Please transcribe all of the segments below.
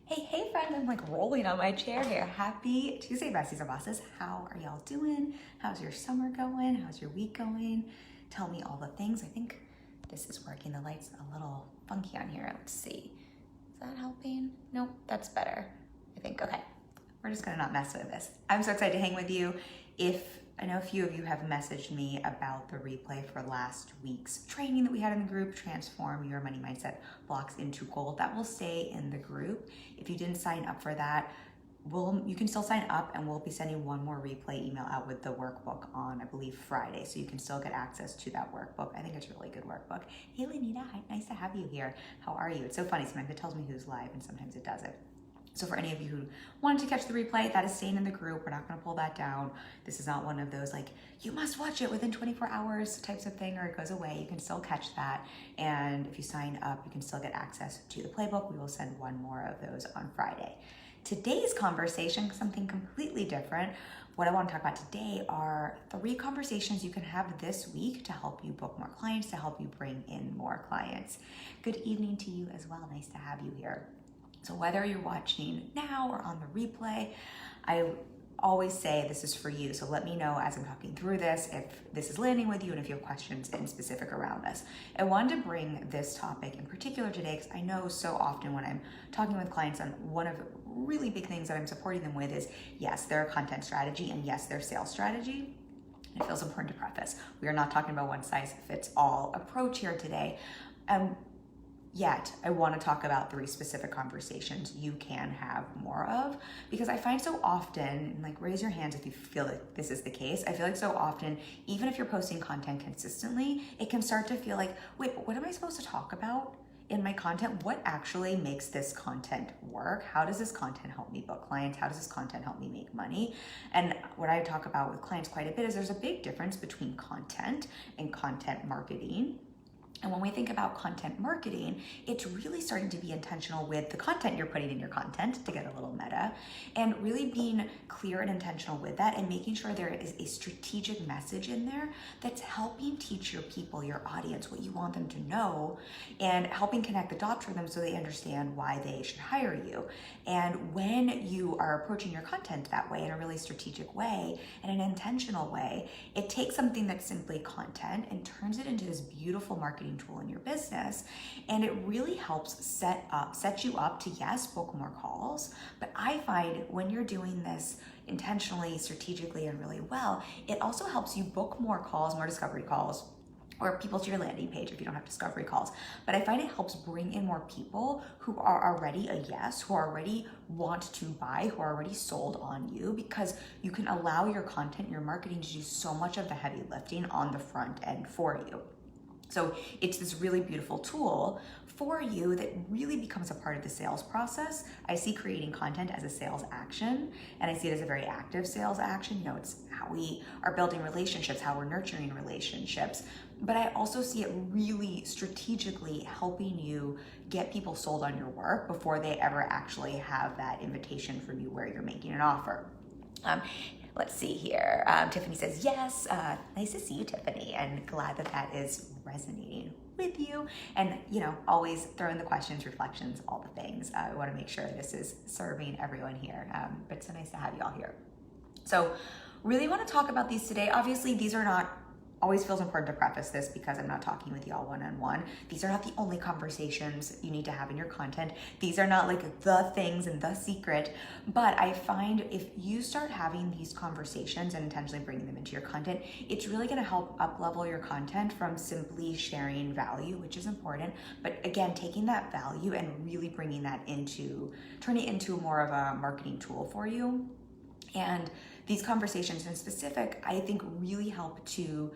Hey friends, I'm like rolling on my chair here. Happy Tuesday, besties and bosses. How are y'all doing? How's your summer going? How's your week going? Tell me all the things. I think this is working. The light's a little funky on here. Let's see. Is that helping? Nope, that's better. I think, okay. We're just gonna not mess with this. I'm so excited to hang with you. I know a few of you have messaged me about the replay for last week's training that we had in the group, Transform Your Money Mindset Blocks into Gold. That will stay in the group. If you didn't sign up for that, you can still sign up and we'll be sending one more replay email out with the workbook on, I believe, Friday. So you can still get access to that workbook. I think it's a really good workbook. Hey, Lenita, nice to have you here. How are you? It's so funny. Sometimes it tells me who's live and sometimes it doesn't. So for any of you who wanted to catch the replay, that is staying in the group. We're not gonna pull that down. This is not one of those like, you must watch it within 24 hours types of thing, or it goes away. You can still catch that. And if you sign up, you can still get access to the playbook. We will send one more of those on Friday. Today's conversation, something completely different. What I want to talk about today are 3 conversations you can have this week to help you book more clients, to help you bring in more clients. Good evening to you as well. Nice to have you here. So whether you're watching now or on the replay, I always say this is for you. So let me know as I'm talking through this, if this is landing with you and if you have questions in specific around this. I wanted to bring this topic in particular today because I know so often when I'm talking with clients on one of the really big things that I'm supporting them with is, yes, their content strategy and yes, their sales strategy. It feels important to preface. We are not talking about one size fits all approach here today. Yet, I want to talk about 3 specific conversations you can have more of, because I find so often, like raise your hands if you feel like this is the case, I feel like so often, even if you're posting content consistently, it can start to feel like, wait, what am I supposed to talk about in my content? What actually makes this content work? How does this content help me book clients? How does this content help me make money? And what I talk about with clients quite a bit is there's a big difference between content and content marketing. And when we think about content marketing, it's really starting to be intentional with the content you're putting in your content, to get a little meta, and really being clear and intentional with that and making sure there is a strategic message in there that's helping teach your people, your audience, what you want them to know, and helping connect the dots for them so they understand why they should hire you. And when you are approaching your content that way, in a really strategic way and an intentional way, it takes something that's simply content and turns it into this beautiful marketing tool in your business, and it really helps set you up to, yes, book more calls. But I find when you're doing this intentionally, strategically, and really well, it also helps you book more calls, more discovery calls, or people to your landing page if you don't have discovery calls. But I find it helps bring in more people who are already a yes, who already want to buy, who are already sold on you, because you can allow your content, your marketing to do so much of the heavy lifting on the front end for you. So it's this really beautiful tool for you that really becomes a part of the sales process. I see creating content as a sales action, and I see it as a very active sales action. You know, it's how we are building relationships, how we're nurturing relationships. But I also see it really strategically helping you get people sold on your work before they ever actually have that invitation from you where you're making an offer. Let's see here. Tiffany says, yes. Nice to see you, Tiffany, and glad that that is resonating with you. And, you know, always throw in the questions, reflections, all the things. I want to make sure this is serving everyone here. But it's so nice to have you all here. So really want to talk about these today. Obviously, these are not, always feels important to preface this because I'm not talking with y'all one-on-one. These are not the only conversations you need to have in your content. These are not like the things and the secret, but I find if you start having these conversations and intentionally bringing them into your content, it's really gonna help up-level your content from simply sharing value, which is important, but again, taking that value and really bringing that turning it into more of a marketing tool for you. And these conversations in specific, I think really help to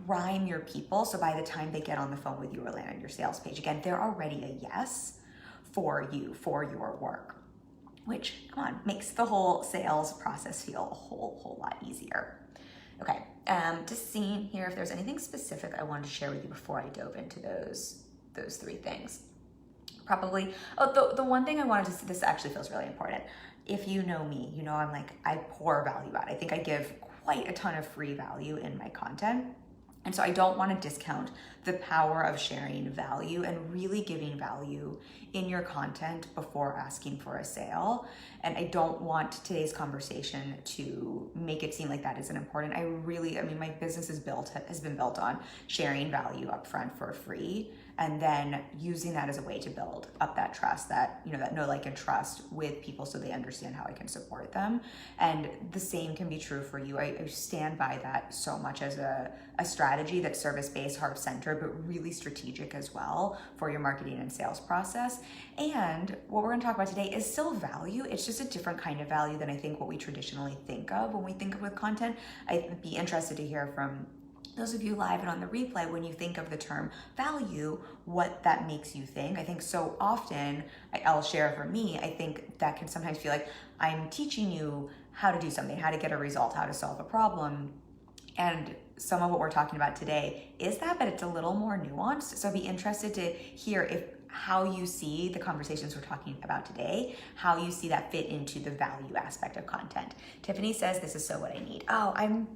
prime your people. So by the time they get on the phone with you or land on your sales page, again, they're already a yes for you, for your work, which, come on, makes the whole sales process feel a whole lot easier. Okay, just seeing here if there's anything specific I wanted to share with you before I dove into those 3 things. Probably, the one thing I wanted to say, this actually feels really important. If you know me, you know I pour value out. I think I give quite a ton of free value in my content. And so I don't want to discount the power of sharing value and really giving value in your content before asking for a sale. And I don't want today's conversation to make it seem like that isn't important. My business has been built on sharing value upfront for free, and then using that as a way to build up that trust, that know, like, and trust with people, so they understand how I can support them. And the same can be true for you. I stand by that so much as a strategy that's service-based, heart-centered, but really strategic as well for your marketing and sales process. And what we're going to talk about today is still value. It's just a different kind of value than I think what we traditionally think of when we think of with content. I'd be interested to hear from those of you live and on the replay, when you think of the term value, what that makes you think. I think so often, I'll share for me, I think that can sometimes feel like I'm teaching you how to do something, how to get a result, how to solve a problem. And some of what we're talking about today is that, but it's a little more nuanced. So I'd be interested to hear how you see the conversations we're talking about today, how you see that fit into the value aspect of content. Tiffany says, this is so what I need. Oh, I'm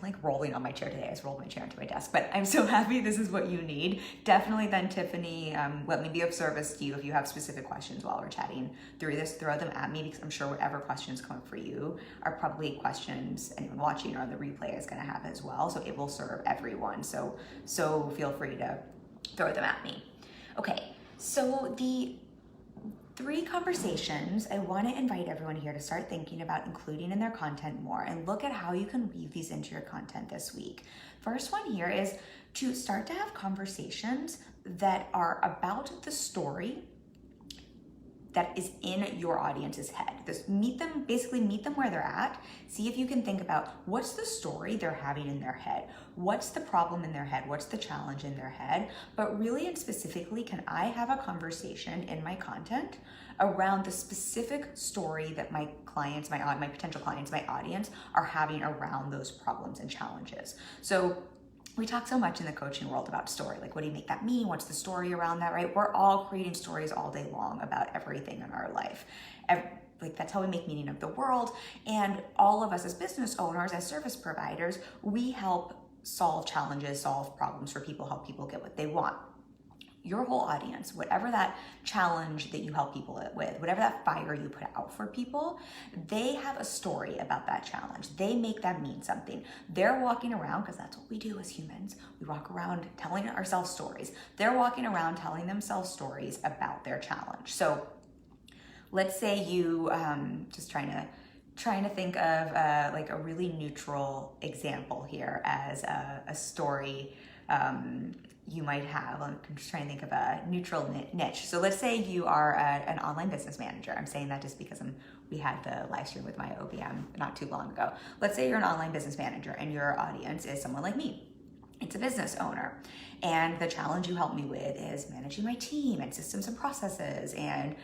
like rolling on my chair today. I just rolled my chair into my desk, but I'm so happy this is what you need. Definitely then, Tiffany, let me be of service to you. If you have specific questions while we're chatting through this, throw them at me, because I'm sure whatever questions come up for you are probably questions anyone watching or on the replay is gonna have as well. So it will serve everyone. So feel free to throw them at me. Okay, so the 3 conversations I want to invite everyone here to start thinking about including in their content more, and look at how you can weave these into your content this week. First one here is to start to have conversations that are about the story that is in your audience's head. Meet them where they're at. See if you can think about what's the story they're having in their head. What's the problem in their head? What's the challenge in their head? But really and specifically, can I have a conversation in my content around the specific story that my clients, my potential clients, my audience are having around those problems and challenges? So we talk so much in the coaching world about story. Like, what do you make that mean? What's the story around that, right? We're all creating stories all day long about everything in our life. That's how we make meaning of the world. And all of us as business owners, as service providers, we help solve challenges, solve problems for people, help people get what they want. Your whole audience, whatever that challenge that you help people with, whatever that fire you put out for people, they have a story about that challenge. They make that mean something. They're walking around, because that's what we do as humans. We walk around telling ourselves stories. They're walking around telling themselves stories about their challenge. So let's say you, just trying to think of like a really neutral example here as a story you might have. I'm just trying to think of a neutral niche. So let's say you are an online business manager. I'm saying that just because we had the live stream with my OBM not too long ago. Let's say you're an online business manager and your audience is someone like me. It's a business owner. And the challenge you help me with is managing my team and systems and processes and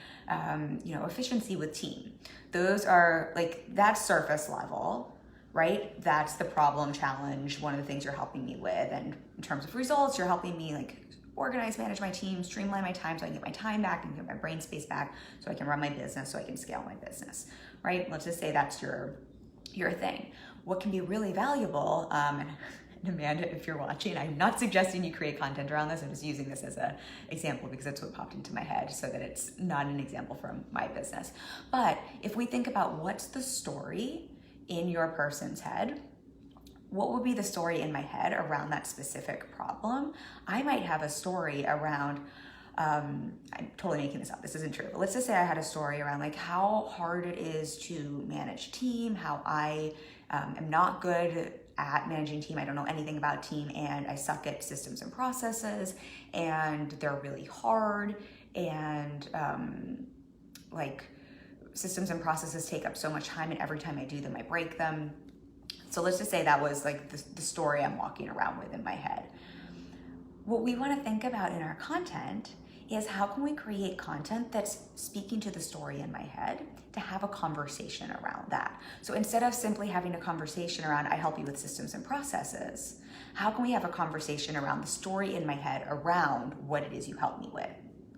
efficiency with team. Those are that's surface level, right? That's the problem, challenge, one of the things you're helping me with. And in terms of results, you're helping me organize, manage my team, streamline my time so I can get my time back and get my brain space back so I can run my business, so I can scale my business, right? Let's just say that's your thing. What can be really valuable, and Amanda, if you're watching, I'm not suggesting you create content around this. I'm just using this as an example because that's what popped into my head, so that it's not an example from my business. But if we think about what's the story in your person's head, what would be the story in my head around that specific problem? I might have a story around, I'm totally making this up, this isn't true, but let's just say I had a story around how hard it is to manage team, how I am not good at managing team, I don't know anything about team, and I suck at systems and processes, and they're really hard, and systems and processes take up so much time, and every time I do them, I break them. So let's just say that was the story I'm walking around with in my head. What we want to think about in our content is, how can we create content that's speaking to the story in my head, to have a conversation around that? So instead of simply having a conversation around, I help you with systems and processes, how can we have a conversation around the story in my head around what it is you help me with?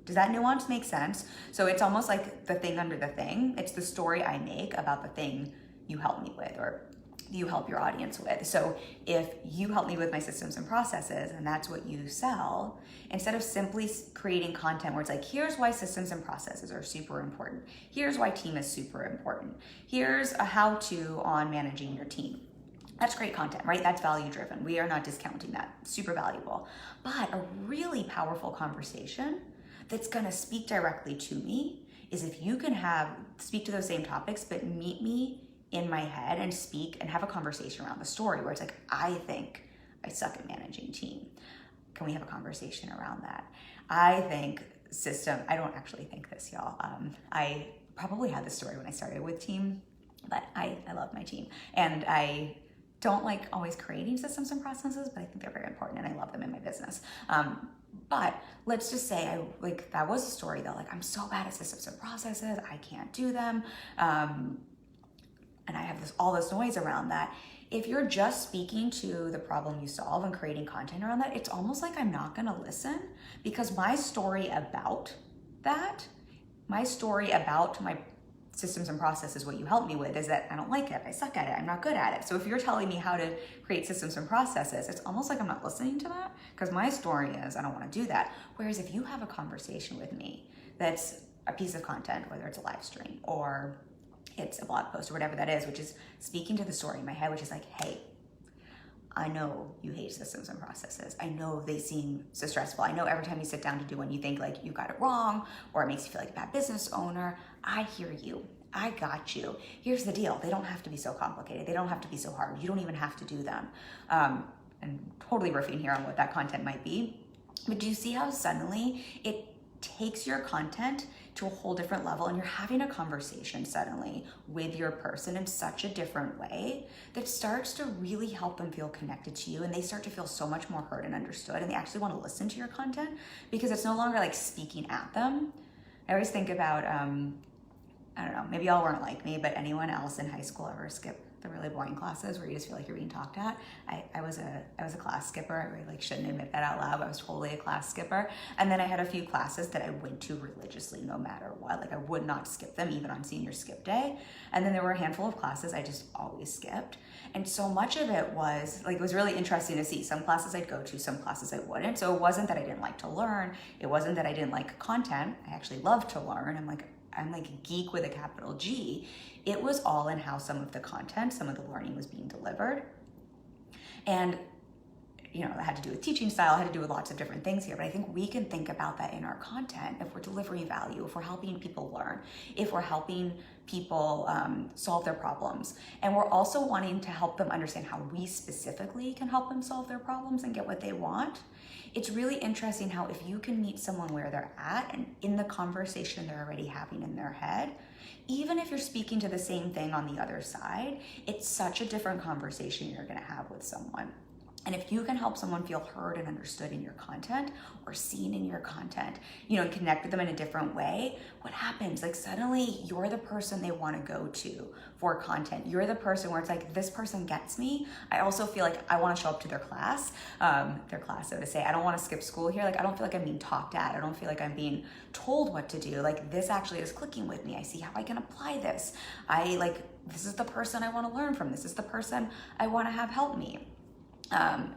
Does that nuance make sense? So it's almost like the thing under the thing. It's the story I make about the thing you help me with, or you help your audience with. So if you help me with my systems and processes and that's what you sell, instead of simply creating content where it's like, here's why systems and processes are super important. Here's why team is super important. Here's a how-to on managing your team. That's great content, right? That's value driven. We are not discounting that. Super valuable. But a really powerful conversation that's gonna speak directly to me is if you can speak to those same topics, but meet me in my head and speak and have a conversation around the story where it's like, I think I suck at managing team. Can we have a conversation around that? I think I don't actually think this, y'all. I probably had this story when I started with team, but I love my team. And I don't like always creating systems and processes, but I think they're very important and I love them in my business. But let's just say that was a story though, like I'm so bad at systems and processes, I can't do them. And I have all this noise around that. If you're just speaking to the problem you solve and creating content around that, it's almost like I'm not gonna listen, because my story about my systems and processes, what you help me with, is that I don't like it, I suck at it, I'm not good at it. So if you're telling me how to create systems and processes, it's almost like I'm not listening to that, because my story is I don't wanna do that. Whereas if you have a conversation with me that's a piece of content, whether it's a live stream or it's a blog post or whatever that is, which is speaking to the story in my head, which is like, hey, I know you hate systems and processes. I know they seem so stressful. I know every time you sit down to do one, you think like you got it wrong, or it makes you feel like a bad business owner. I hear you. I got you. Here's the deal. They don't have to be so complicated. They don't have to be so hard. You don't even have to do them. And totally riffing here on what that content might be. But do you see how suddenly it takes your content to a whole different level, and you're having a conversation suddenly with your person in such a different way that starts to really help them feel connected to you, and they start to feel so much more heard and understood, and they actually want to listen to your content because it's no longer like speaking at them. I always think about, I don't know, maybe y'all weren't like me, but anyone else in high school ever skip the really boring classes where you just feel like you're being talked at? I was a class skipper. I really shouldn't admit that out loud, but I was totally a class skipper. And then I had a few classes that I went to religiously no matter what. Like I would not skip them even on senior skip day. And then there were a handful of classes I just always skipped. And so much of it was like, it was really interesting to see. Some classes I'd go to, some classes I wouldn't. So it wasn't that I didn't like to learn. It wasn't that I didn't like content. I actually love to learn. I'm like a geek with a capital G. It was all in how some of the content, some of the learning was being delivered. And, it had to do with teaching style, it had to do with lots of different things here. But I think we can think about that in our content if we're delivering value, if we're helping people learn, if we're helping people solve their problems. And we're also wanting to help them understand how we specifically can help them solve their problems and get what they want. It's really interesting how if you can meet someone where they're at and in the conversation they're already having in their head, even if you're speaking to the same thing on the other side, it's such a different conversation you're gonna have with someone. And if you can help someone feel heard and understood in your content or seen in your content, and connect with them in a different way, what happens? Like suddenly you're the person they want to go to for content. You're the person where it's like, this person gets me. I also feel like I want to show up to their class, so to say. I don't want to skip school here. Like, I don't feel like I'm being talked at. I don't feel like I'm being told what to do. Like, this actually is clicking with me. I see how I can apply this. This is the person I want to learn from. This is the person I want to have help me.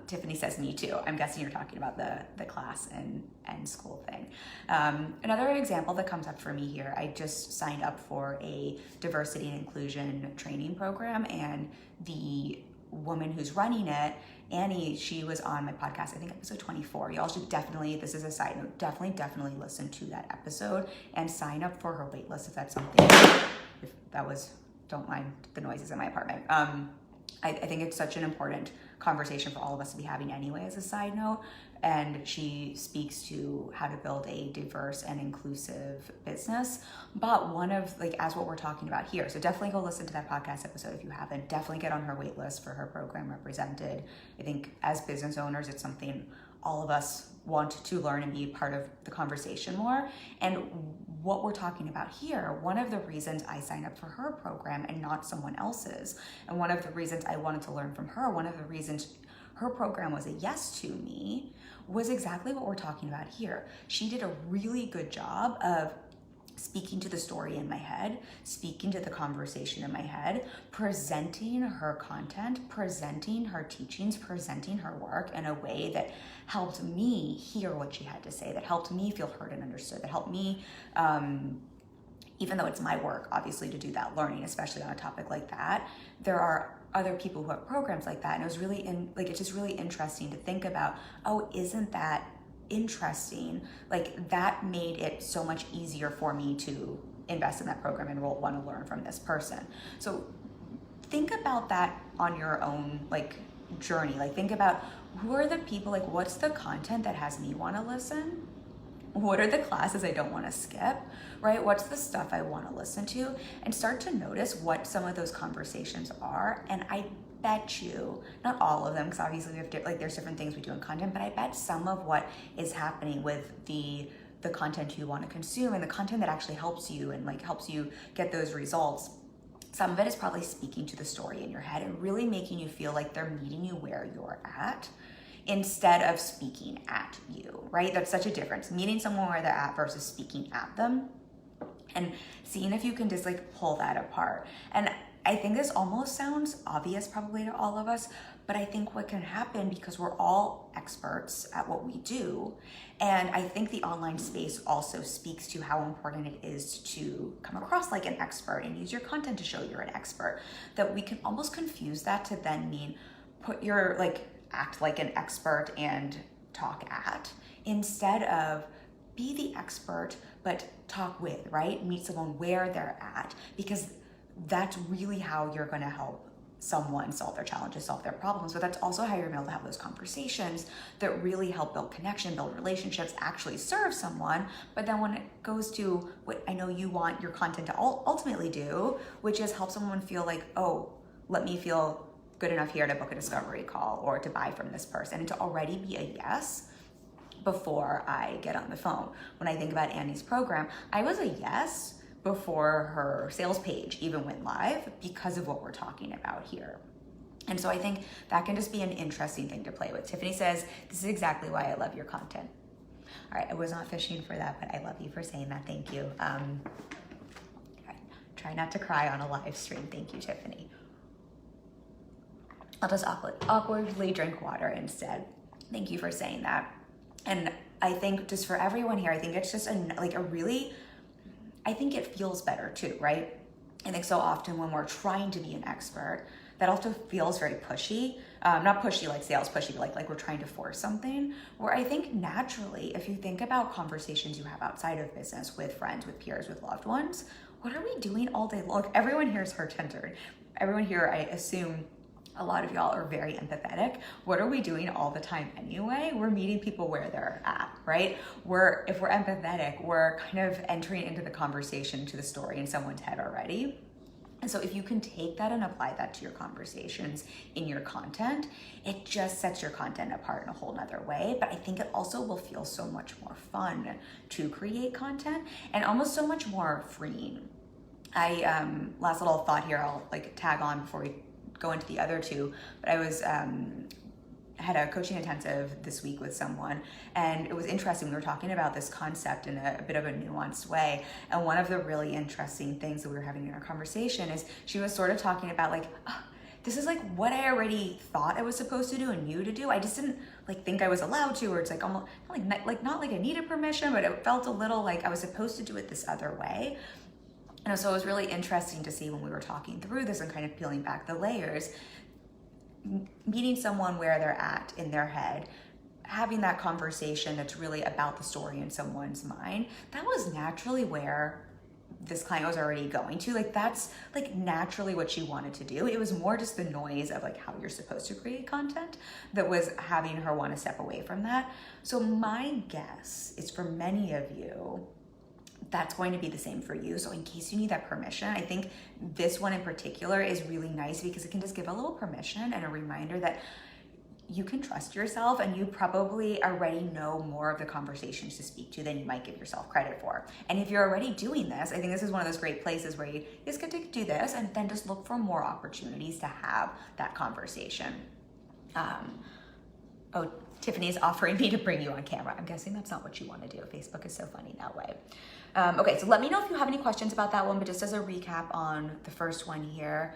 Tiffany says me too. I'm guessing you're talking about the class and school thing. Another example that comes up for me here, I just signed up for a diversity and inclusion training program, and the woman who's running it, Annie, she was on my podcast, I think episode 24. Y'all should definitely, this is a side note, definitely listen to that episode and sign up for her wait list if that's something, don't mind the noises in my apartment. I think it's such an important conversation for all of us to be having anyway, as a side note. And she speaks to how to build a diverse and inclusive business. But one of, as what we're talking about here. So definitely go listen to that podcast episode if you haven't. Definitely get on her wait list for her program represented. I think as business owners, it's something all of us want to learn and be part of the conversation more. And what we're talking about here, one of the reasons I signed up for her program and not someone else's, and one of the reasons I wanted to learn from her, one of the reasons her program was a yes to me, was exactly what we're talking about here. She did a really good job of speaking to the story in my head, speaking to the conversation in my head, presenting her content, presenting her teachings, presenting her work in a way that helped me hear what she had to say, that helped me feel heard and understood, that helped me, even though it's my work, obviously, to do that learning, especially on a topic like that, there are other people who have programs like that. And it was really, it's just really interesting to think about, oh, isn't that interesting? Like, that made it so much easier for me to invest in that program and want to learn from this person. So think about that on your own, like, journey. Like, think about, who are the people, like, what's the content that has me want to listen? What are the classes I don't want to skip, right? What's the stuff I want to listen to? And start to notice what some of those conversations are. And I bet you, not all of them, because obviously we have there's different things we do in content, but I bet some of what is happening with the content you want to consume and the content that actually helps you and like helps you get those results, some of it is probably speaking to the story in your head and really making you feel like they're meeting you where you're at, instead of speaking at you, right? That's such a difference. Meeting someone where they're at versus speaking at them, and seeing if you can just like pull that apart. And I think this almost sounds obvious probably to all of us, but I think what can happen, because we're all experts at what we do, and I think the online space also speaks to how important it is to come across like an expert and use your content to show you're an expert, that we can almost confuse that to then mean act like an expert and talk at, instead of be the expert, but talk with, right? Meet someone where they're at, because that's really how you're going to help someone solve their challenges, solve their problems. But that's also how you're able to have those conversations that really help build connection, build relationships, actually serve someone. But then when it goes to what I know you want your content to ultimately do, which is help someone feel like, oh, let me feel good enough here to book a discovery call or to buy from this person, and to already be a yes before I get on the phone. When I think about Annie's program, I was a yes before her sales page even went live, because of what we're talking about here. And so I think that can just be an interesting thing to play with. Tiffany says, this is exactly why I love your content. All right, I was not fishing for that, but I love you for saying that. Thank you. Try not to cry on a live stream. Thank you, Tiffany. I'll just awkwardly drink water instead. Thank you for saying that. And I think just for everyone here, I think it's just I think it feels better too, right? I think so often when we're trying to be an expert, that also feels very pushy. Not pushy like sales pushy, but like we're trying to force something. Where I think naturally, if you think about conversations you have outside of business with friends, with peers, with loved ones, what are we doing all day long? Everyone here is heart-centered. Everyone here, I assume, a lot of y'all are very empathetic. What are we doing all the time anyway? We're meeting people where they're at, right? If we're empathetic, we're kind of entering into the conversation, to the story in someone's head already. And so if you can take that and apply that to your conversations in your content, it just sets your content apart in a whole nother way. But I think it also will feel so much more fun to create content, and almost so much more freeing. Last little thought here, I'll like tag on before we go into the other two, but I was had a coaching intensive this week with someone, and it was interesting. We were talking about this concept in a bit of a nuanced way, and one of the really interesting things that we were having in our conversation is she was sort of talking about like, this is like what I already thought I was supposed to do and knew to do. I just didn't like think I was allowed to, or it's like almost not like I needed permission, but it felt a little like I was supposed to do it this other way. And so it was really interesting to see when we were talking through this and kind of peeling back the layers, meeting someone where they're at in their head, having that conversation that's really about the story in someone's mind. That was naturally where this client was already going to. Like, that's like naturally what she wanted to do. It was more just the noise of like how you're supposed to create content that was having her want to step away from that. So my guess is for many of you, that's going to be the same for you. So in case you need that permission, I think this one in particular is really nice because it can just give a little permission and a reminder that you can trust yourself, and you probably already know more of the conversations to speak to than you might give yourself credit for. And if you're already doing this, I think this is one of those great places where you just get to do this and then just look for more opportunities to have that conversation. Tiffany's offering me to bring you on camera. I'm guessing that's not what you want to do. Facebook is so funny that way. Okay, so let me know if you have any questions about that one, but just as a recap on the first one here,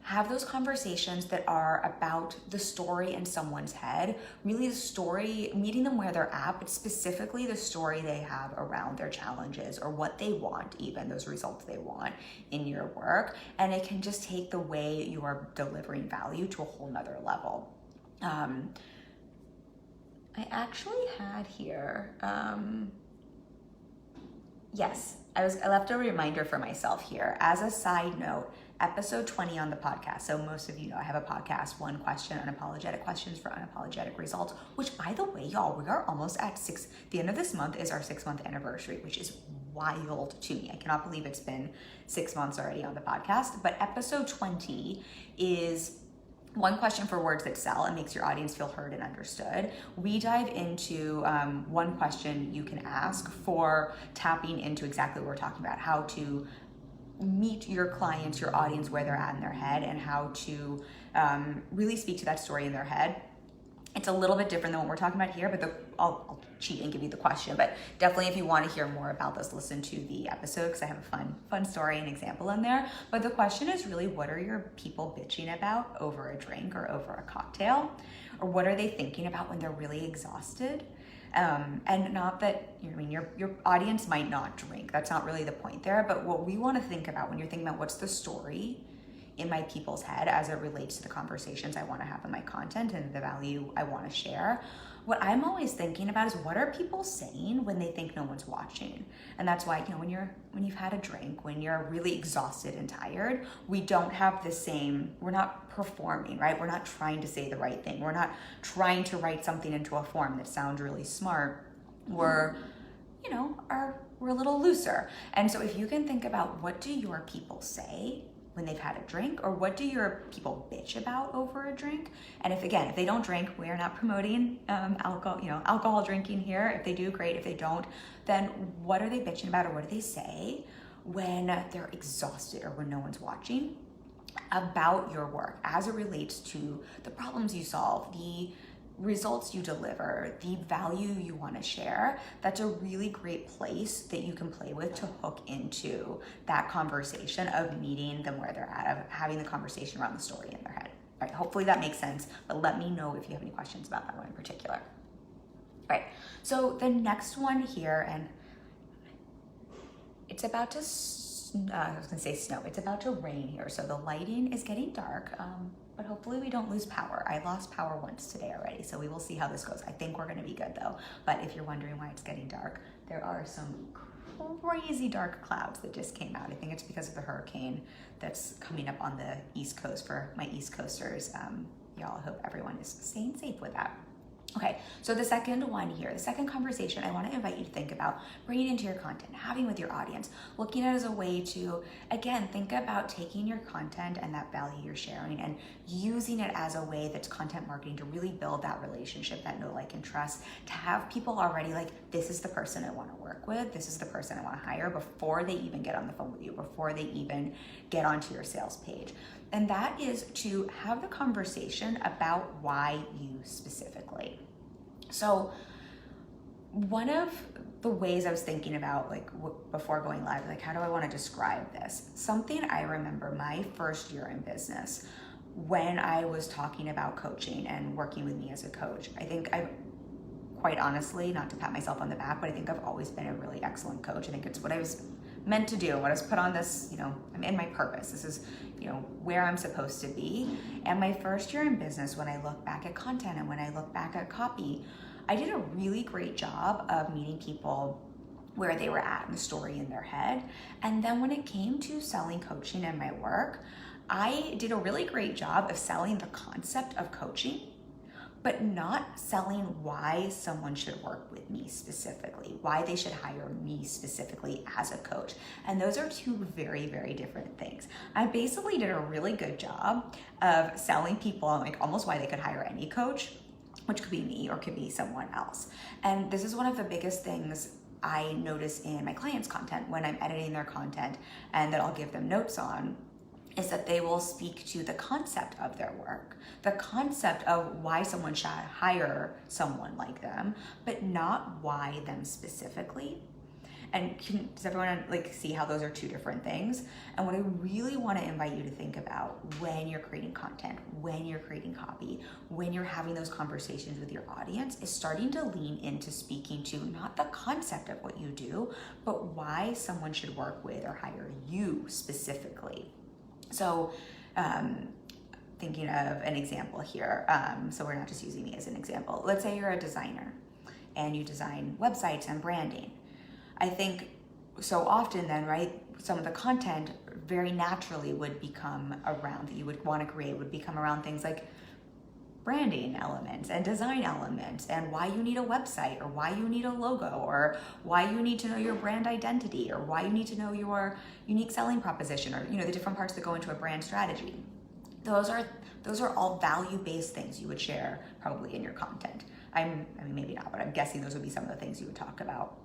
have those conversations that are about the story in someone's head, really the story, meeting them where they're at, but specifically the story they have around their challenges or what they want, even those results they want in your work. And it can just take the way you are delivering value to a whole nother level. I actually had here, yes, I left a reminder for myself here. As a side note, episode 20 on the podcast. So most of you know I have a podcast, One Question, Unapologetic Questions for Unapologetic Results, which by the way, y'all, we are almost at the end of this month is our 6-month anniversary, which is wild to me. I cannot believe it's been 6 months already on the podcast. But episode 20 is one question for words that sell and makes your audience feel heard and understood. We dive into one question you can ask for tapping into exactly what we're talking about, how to meet your clients, your audience, where they're at in their head, and how to really speak to that story in their head. It's a little bit different than what we're talking about here, but I'll cheat and give you the question. But definitely, if you want to hear more about this, listen to the episode because I have a fun story and example in there. But the question is really, what are your people bitching about over a drink or over a cocktail? Or what are they thinking about when they're really exhausted? And not that, your audience might not drink. That's not really the point there. But what we want to think about when you're thinking about what's the story in my people's head as it relates to the conversations I want to have in my content and the value I want to share, what I'm always thinking about is what are people saying when they think no one's watching? And that's why, when you've had a drink, when you're really exhausted and tired, we don't have the same, we're not performing, right? We're not trying to say the right thing. We're not trying to write something into a form that sounds really smart. We're a little looser. And so if you can think about what do your people say when they've had a drink, or what do your people bitch about over a drink? And if they don't drink, we are not promoting alcohol drinking here. If they do, great. If they don't, then what are they bitching about, or what do they say when they're exhausted or when no one's watching about your work as it relates to the problems you solve, the results you deliver, the value you want to share? That's a really great place that you can play with to hook into that conversation of meeting them where they're at, of having the conversation around the story in their head. All right, hopefully that makes sense, but let me know if you have any questions about that one in particular. All right, so the next one here, and it's about to snow. It's about to rain here, so the lighting is getting dark, but hopefully we don't lose power. I lost power once today already, so we will see how this goes. I think we're gonna be good though, but if you're wondering why it's getting dark, there are some crazy dark clouds that just came out. I think it's because of the hurricane that's coming up on the East Coast for my East Coasters. Y'all, I hope everyone is staying safe with that. Okay, so the second one here, the second conversation I want to invite you to think about bringing into your content, having with your audience, looking at it as a way to, again, think about taking your content and that value you're sharing and using it as a way that's content marketing to really build that relationship, that know, like, and trust, to have people already like, this is the person I want to work with, this is the person I want to hire before they even get on the phone with you, before they even get onto your sales page. And that is to have the conversation about why you specifically. So one of the ways I was thinking about, before going live, how do I want to describe this? Something I remember my first year in business when I was talking about coaching and working with me as a coach. I think quite honestly, not to pat myself on the back, but I think I've always been a really excellent coach. I think it's what I was meant to do, what I was put on this, I'm in my purpose. This is, where I'm supposed to be. And my first year in business, when I look back at content and when I look back at copy, I did a really great job of meeting people where they were at in the story in their head. And then when it came to selling coaching and my work, I did a really great job of selling the concept of coaching, but not selling why someone should work with me specifically, why they should hire me specifically as a coach. And those are two very, very different things. I basically did a really good job of selling people on almost why they could hire any coach, which could be me or could be someone else. And this is one of the biggest things I notice in my clients' content when I'm editing their content and that I'll give them notes on, is that they will speak to the concept of their work, the concept of why someone should hire someone like them, but not why them specifically. And does everyone like see how those are two different things? And what I really want to invite you to think about when you're creating content, when you're creating copy, when you're having those conversations with your audience, is starting to lean into speaking to not the concept of what you do, but why someone should work with or hire you specifically. So thinking of an example here, so we're not just using me as an example. Let's say you're a designer and you design websites and branding. I think so often then, right, some of the content very naturally would become around, that you would want to create, would become around things like branding elements and design elements and why you need a website or why you need a logo or why you need to know your brand identity or why you need to know your unique selling proposition or, the different parts that go into a brand strategy. Those are all value-based things you would share probably in your content. I mean, maybe not, but I'm guessing those would be some of the things you would talk about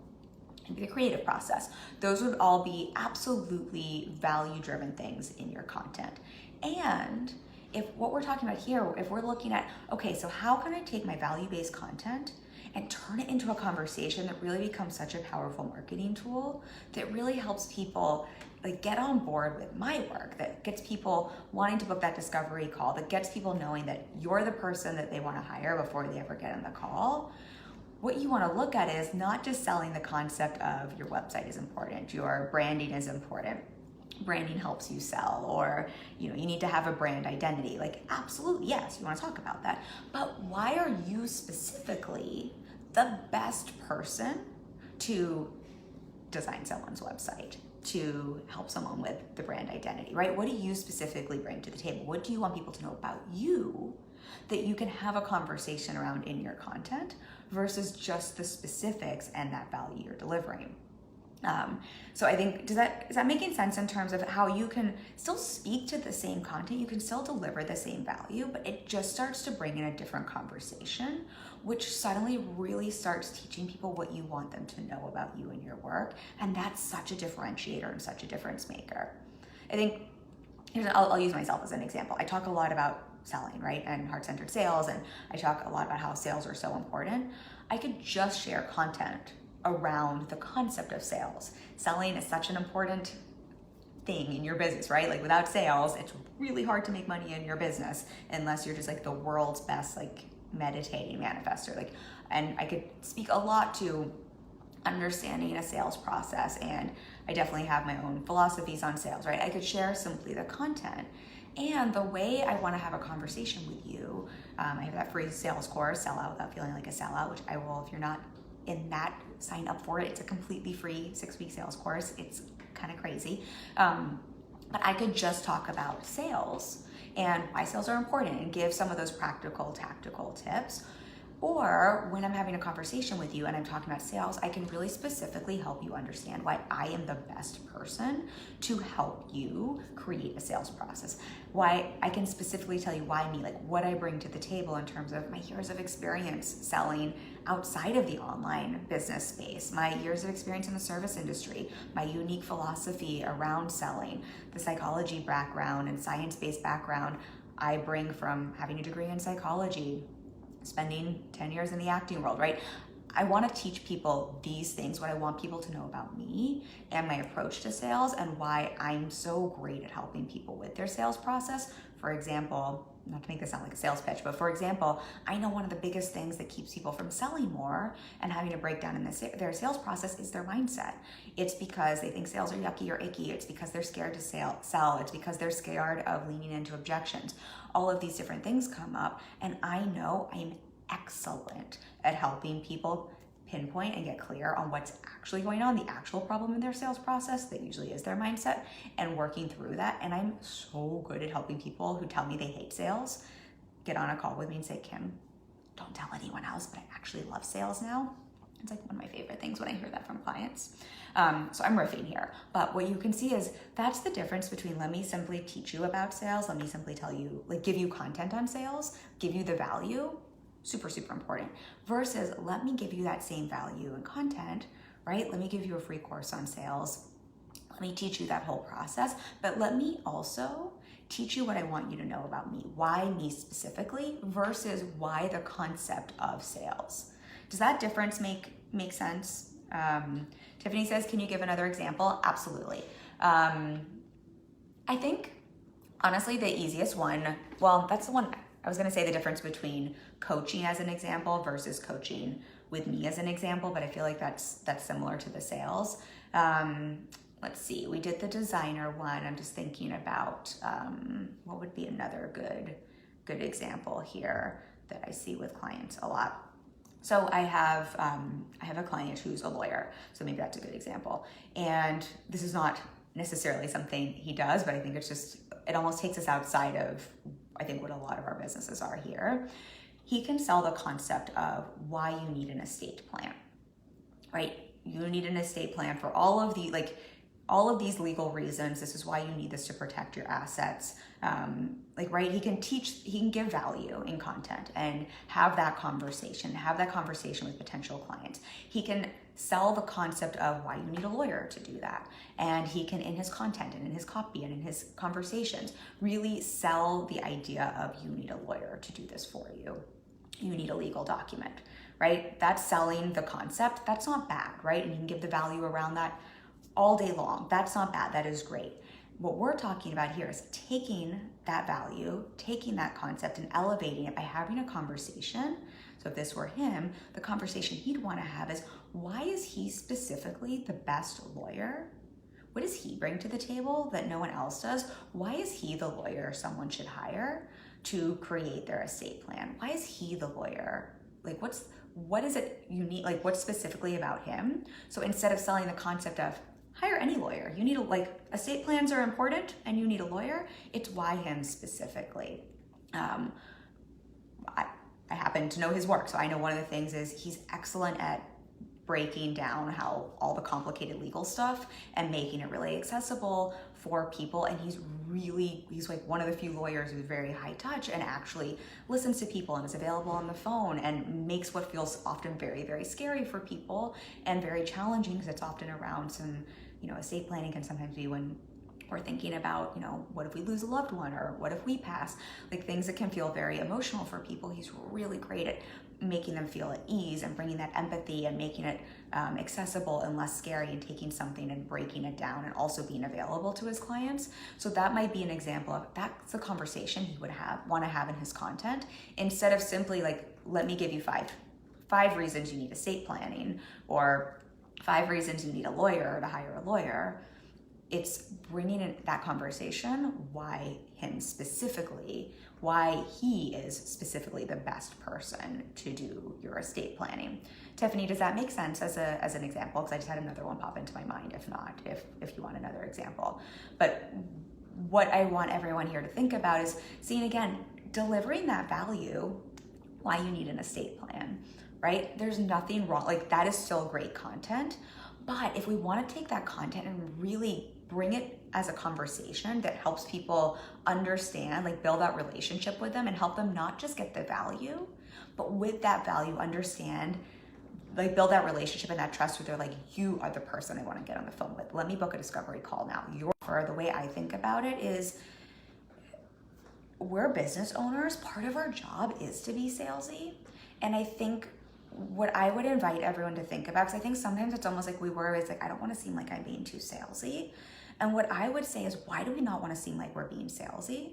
in the creative process. Those would all be absolutely value-driven things in your content. And if what we're talking about here, if we're looking at, okay, so how can I take my value-based content and turn it into a conversation that really becomes such a powerful marketing tool that really helps people like get on board with my work, that gets people wanting to book that discovery call, that gets people knowing that you're the person that they want to hire before they ever get on the call. What you want to look at is not just selling the concept of your website is important, your branding is important. Branding helps you sell, or you need to have a brand identity. Like, absolutely, yes, you want to talk about that. But why are you specifically the best person to design someone's website, to help someone with the brand identity, right? What do you specifically bring to the table? What do you want people to know about you that you can have a conversation around in your content versus just the specifics and that value you're delivering? So I think, is that making sense in terms of how you can still speak to the same content, you can still deliver the same value, but it just starts to bring in a different conversation, which suddenly really starts teaching people what you want them to know about you and your work. And that's such a differentiator and such a difference maker. I think, I'll use myself as an example. I talk a lot about selling, right? And heart-centered sales. And I talk a lot about how sales are so important. I could just share content around the concept of sales. Selling is such an important thing in your business, right? Like, without sales, it's really hard to make money in your business unless you're just like the world's best, like, meditating manifester. And I could speak a lot to understanding a sales process, and I definitely have my own philosophies on sales, right? I could share simply the content and the way I want to have a conversation with you. I have that free sales course, Sell Out Without Feeling Like a Sellout, which I will, if you're not in that, sign up for it. It's a completely free 6-week sales course. It's kind of crazy. But I could just talk about sales and why sales are important and give some of those practical, tactical tips. Or when I'm having a conversation with you and I'm talking about sales, I can really specifically help you understand why I am the best person to help you create a sales process. Why I can specifically tell you why me, like what I bring to the table in terms of my years of experience selling outside of the online business space, my years of experience in the service industry, my unique philosophy around selling, the psychology background and science-based background I bring from having a degree in psychology, spending 10 years in the acting world, right? I want to teach people these things, what I want people to know about me and my approach to sales and why I'm so great at helping people with their sales process. For example, not to make this sound like a sales pitch, but for example, I know one of the biggest things that keeps people from selling more and having a breakdown in their sales process is their mindset. It's because they think sales are yucky or icky. It's because they're scared to sell. It's because they're scared of leaning into objections. All of these different things come up, and I know I'm excellent at helping people pinpoint and get clear on what's actually going on, the actual problem in their sales process that usually is their mindset, and working through that. And I'm so good at helping people who tell me they hate sales get on a call with me and say, Kim, don't tell anyone else, but I actually love sales now. It's like one of my favorite things when I hear that from clients. So I'm riffing here, but what you can see is that's the difference between let me simply teach you about sales, let me simply tell you, like give you content on sales, give you the value, super, super important, versus let me give you that same value and content, right? Let me give you a free course on sales. Let me teach you that whole process, but let me also teach you what I want you to know about me, why me specifically versus why the concept of sales. Does that difference make sense? Tiffany says, can you give another example? Absolutely. I think, honestly, the easiest one, well, that's the one, I was gonna say the difference between coaching as an example versus coaching with me as an example, but I feel like that's similar to the sales. Let's see, we did the designer one. I'm just thinking about what would be another good example here that I see with clients a lot. So I have a client who's a lawyer, so maybe that's a good example. And this is not necessarily something he does, but I think it almost takes us outside of, I think, what a lot of our businesses are here. He can sell the concept of why you need an estate plan, right? You need an estate plan for all of these legal reasons. This is why you need this to protect your assets. Right? He can give value in content and have that conversation with potential clients. He can sell the concept of why you need a lawyer to do that. And he can, in his content and in his copy and in his conversations, really sell the idea of you need a lawyer to do this for you. You need a legal document, right? That's selling the concept. That's not bad, right? And you can give the value around that all day long. That's not bad. That is great. What we're talking about here is taking that value, taking that concept and elevating it by having a conversation. So if this were him, the conversation he'd want to have is, why is he specifically the best lawyer? What does he bring to the table that no one else does? Why is he the lawyer someone should hire to create their estate plan? Why is he the lawyer? Like, what is it unique? Like, what's specifically about him? So instead of selling the concept of hire any lawyer, you need estate plans are important and you need a lawyer, it's why him specifically. I happen to know his work, so I know one of the things is he's excellent at breaking down how all the complicated legal stuff and making it really accessible for people. And he's like one of the few lawyers who's very high touch and actually listens to people and is available on the phone and makes what feels often very, very scary for people and very challenging, because it's often around some, estate planning can sometimes be when we're thinking about, what if we lose a loved one, or what if we pass, like things that can feel very emotional for people. He's really great at making them feel at ease and bringing that empathy and making it accessible and less scary, and taking something and breaking it down and also being available to his clients. So that might be an example of, that's a conversation he would want to have in his content, instead of simply let me give you five reasons you need estate planning, or 5 reasons you need a lawyer to hire a lawyer. It's bringing in that conversation, why he is specifically the best person to do your estate planning. Tiffany, does that make sense as an example? Because I just had another one pop into my mind. If not, if you want another example. But what I want everyone here to think about is seeing, again, delivering that value, why you need an estate plan, right? There's nothing wrong. That is still great content. But if we want to take that content and really bring it as a conversation that helps people understand, build that relationship with them and help them not just get the value, but with that value, understand, build that relationship and that trust where they're you are the person I want to get on the phone with. Let me book a discovery call now. The way I think about it is, we're business owners. Part of our job is to be salesy. And I think what I would invite everyone to think about, because I think sometimes it's almost like we worry, it's I don't want to seem like I'm being too salesy. And what I would say is, why do we not want to seem like we're being salesy?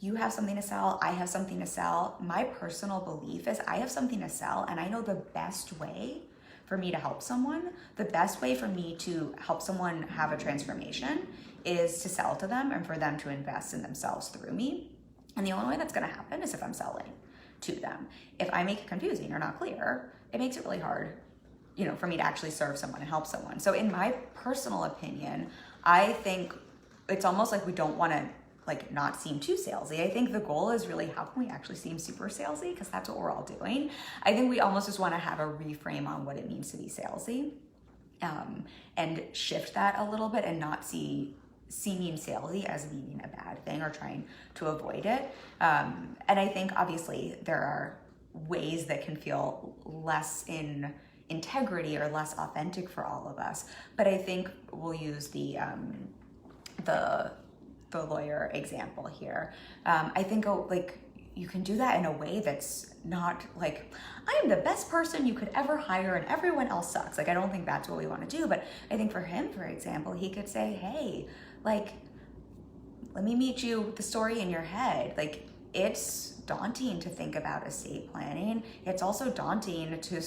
You have something to sell, I have something to sell. My personal belief is I have something to sell, and I know the best way for me to help someone, the best way for me to help someone have a transformation is to sell to them and for them to invest in themselves through me. And the only way that's going to happen is if I'm selling to them. If I make it confusing or not clear, it makes it really hard, for me to actually serve someone and help someone. So in my personal opinion, I think it's almost like we don't want to not seem too salesy. I think the goal is really, how can we actually seem super salesy? Because that's what we're all doing. I think we almost just want to have a reframe on what it means to be salesy, and shift that a little bit and not seeming salesy as meaning a bad thing or trying to avoid it. And I think obviously there are ways that can feel less in integrity or less authentic for all of us. But I think we'll use the lawyer example here. I think you can do that in a way that's not like, I am the best person you could ever hire and everyone else sucks. Like, I don't think that's what we want to do. But I think for him, for example, he could say, hey, like, let me meet you with the story in your head. Like, it's daunting to think about estate planning. It's also daunting to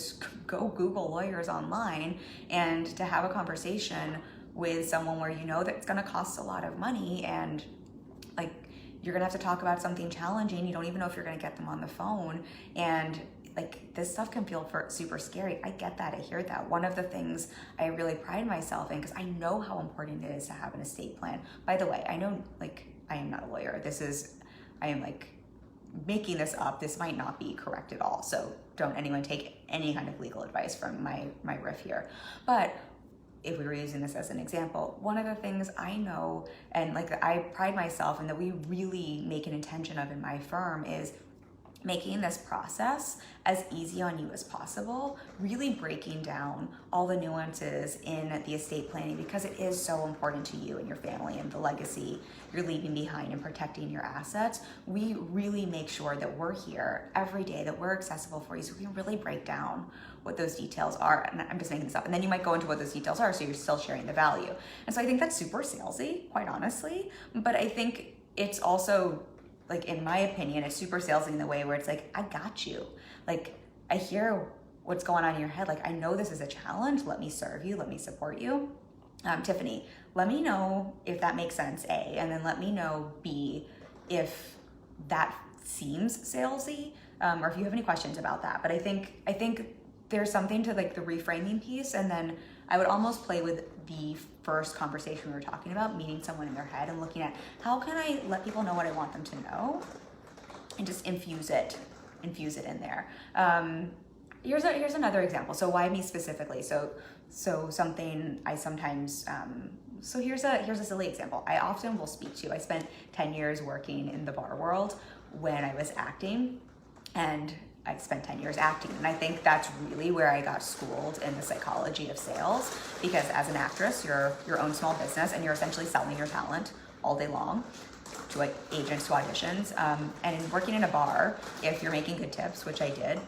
go Google lawyers online and to have a conversation with someone where you know that it's going to cost a lot of money, and like, you're going to have to talk about something challenging. You don't even know if you're going to get them on the phone. And like, this stuff can feel super scary. I get that. I hear that. One of the things I really pride myself in, because I know how important it is to have an estate plan. By the way, I know, like, I am not a lawyer. I am like making this up. This might not be correct at all. So don't anyone take any kind of legal advice from my riff here. But if we were using this as an example, one of the things I know, and like I pride myself in that we really make an intention of in my firm, is making this process as easy on you as possible, really breaking down all the nuances in the estate planning, because it is so important to you and your family and the legacy you're leaving behind and protecting your assets. We really make sure that we're here every day, that we're accessible for you, so we can really break down what those details are. And I'm just making this up. And then you might go into what those details are, so you're still sharing the value. And so I think that's super salesy, quite honestly. But I think it's also, like, in my opinion, it's super salesy in the way where it's like, I got you. Like, I hear what's going on in your head. Like, I know this is a challenge. Let me serve you. Let me support you. Tiffany, let me know if that makes sense, A, and then let me know, B, if that seems salesy, or if you have any questions about that. But I think there's something to like the reframing piece, and then I would almost play with the first conversation we were talking about, meeting someone in their head and looking at how can I let people know what I want them to know, and just infuse it in there. Here's another example. So why me specifically? So something I sometimes, so here's a silly example. I often will speak to, I spent 10 years working in the bar world when I was acting, and I spent 10 years acting. And I think that's really where I got schooled in the psychology of sales, because as an actress, you're your own small business and you're essentially selling your talent all day long to like agents, to auditions. And in working in a bar, if you're making good tips, which I did,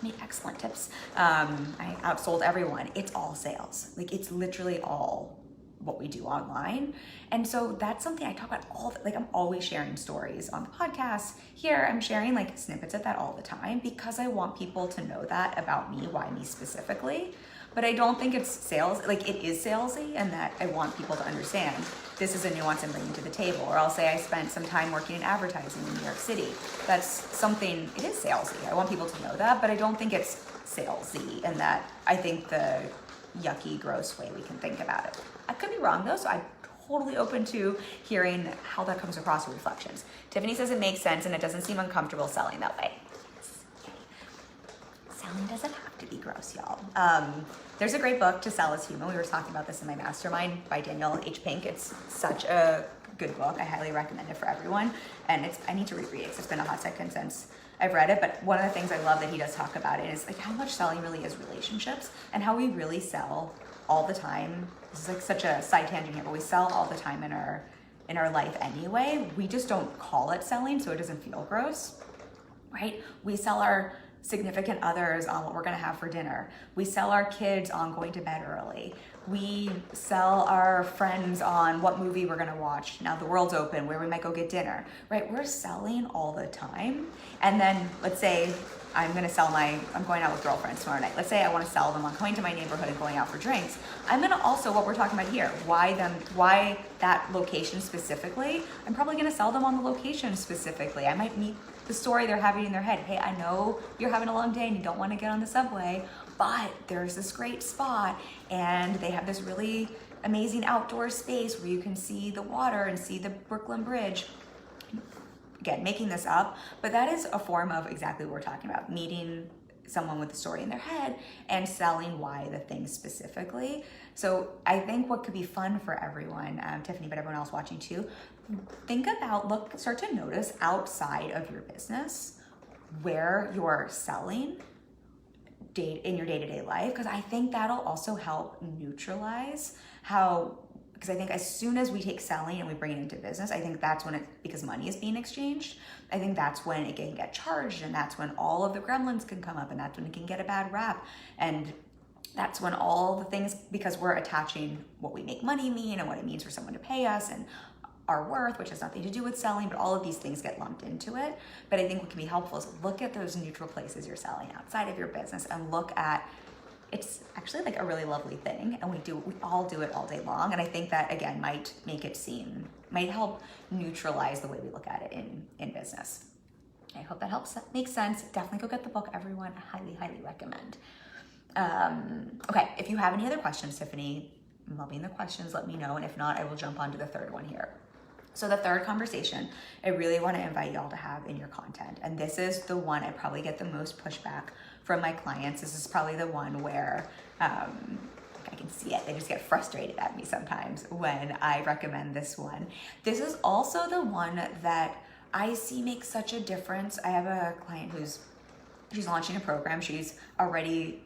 made excellent tips, I outsold everyone. It's all sales. Like, it's literally all what we do online. And so that's something I talk about like, I'm always sharing stories on the podcast. Here, I'm sharing like snippets of that all the time, because I want people to know that about me, why me specifically. But I don't think it's sales, like it is salesy, and that I want people to understand this is a nuance I'm bringing to the table. Or I'll say I spent some time working in advertising in New York City. That's something, it is salesy. I want people to know that, but I don't think it's salesy, and that I think the yucky, gross way we can think about it. I could be wrong though, so I'm totally open to hearing how that comes across in reflections. Tiffany says it makes sense and it doesn't seem uncomfortable selling that way. Yes. Selling doesn't have to be gross, y'all. There's a great book, To Sell is Human. We were talking about this in my mastermind by Daniel H. Pink. It's such a good book. I highly recommend it for everyone. And I need to reread it because it's been a hot second since I've read it. But one of the things I love that he does talk about it is like how much selling really is relationships, and how we really sell all the time. This is like such a side tangent here, but we sell all the time in our life anyway. We just don't call it selling, so it doesn't feel gross, right? We sell our significant others on what we're gonna have for dinner. We sell our kids on going to bed early. We sell our friends on what movie we're gonna watch now the world's open, where we might go get dinner, right? We're selling all the time. And then let's say I'm going out with girlfriends tomorrow night. Let's say I want to sell them on coming to my neighborhood and going out for drinks. I'm going to also, what we're talking about here, why that location specifically, I'm probably going to sell them on the location specifically. I might meet the story they're having in their head. Hey, I know you're having a long day and you don't want to get on the subway, but there's this great spot and they have this really amazing outdoor space where you can see the water and see the Brooklyn Bridge. Again, making this up, but that is a form of exactly what we're talking about, meeting someone with a story in their head and selling why the thing specifically. So I think what could be fun for everyone, Tiffany, but everyone else watching too, start to notice outside of your business where you're selling in your day-to-day life, because I think that'll also help neutralize Because I think as soon as we take selling and we bring it into business, I think that's when because money is being exchanged, I think that's when it can get charged, and that's when all of the gremlins can come up, and that's when it can get a bad rap. And that's when all the things, because we're attaching what we make money mean and what it means for someone to pay us and our worth, which has nothing to do with selling, but all of these things get lumped into it. But I think what can be helpful is look at those neutral places you're selling outside of your business and look at, it's actually like a really lovely thing, and we all do it all day long. And I think that, again, might help neutralize the way we look at it in business. I hope that helps. That makes sense. Definitely go get the book, everyone. I highly, highly recommend. Okay, if you have any other questions, Tiffany, I'm loving the questions, let me know. And if not, I will jump on to the third one here. So the third conversation I really want to invite y'all to have in your content, and this is the one I probably get the most pushback from my clients. This is probably the one where I can see it. They just get frustrated at me sometimes when I recommend this one. This is also the one that I see makes such a difference. I have a client she's launching a program. She's already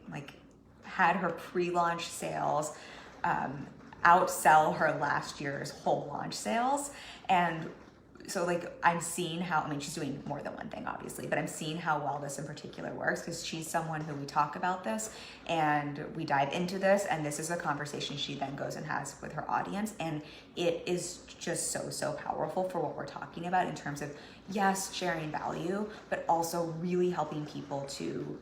had her pre-launch sales outsell her last year's whole launch sales. And so I'm seeing how, she's doing more than one thing obviously, but I'm seeing how well this in particular works, because she's someone who we talk about this and we dive into this, and this is a conversation she then goes and has with her audience. And it is just so powerful for what we're talking about in terms of, yes, sharing value, but also really helping people to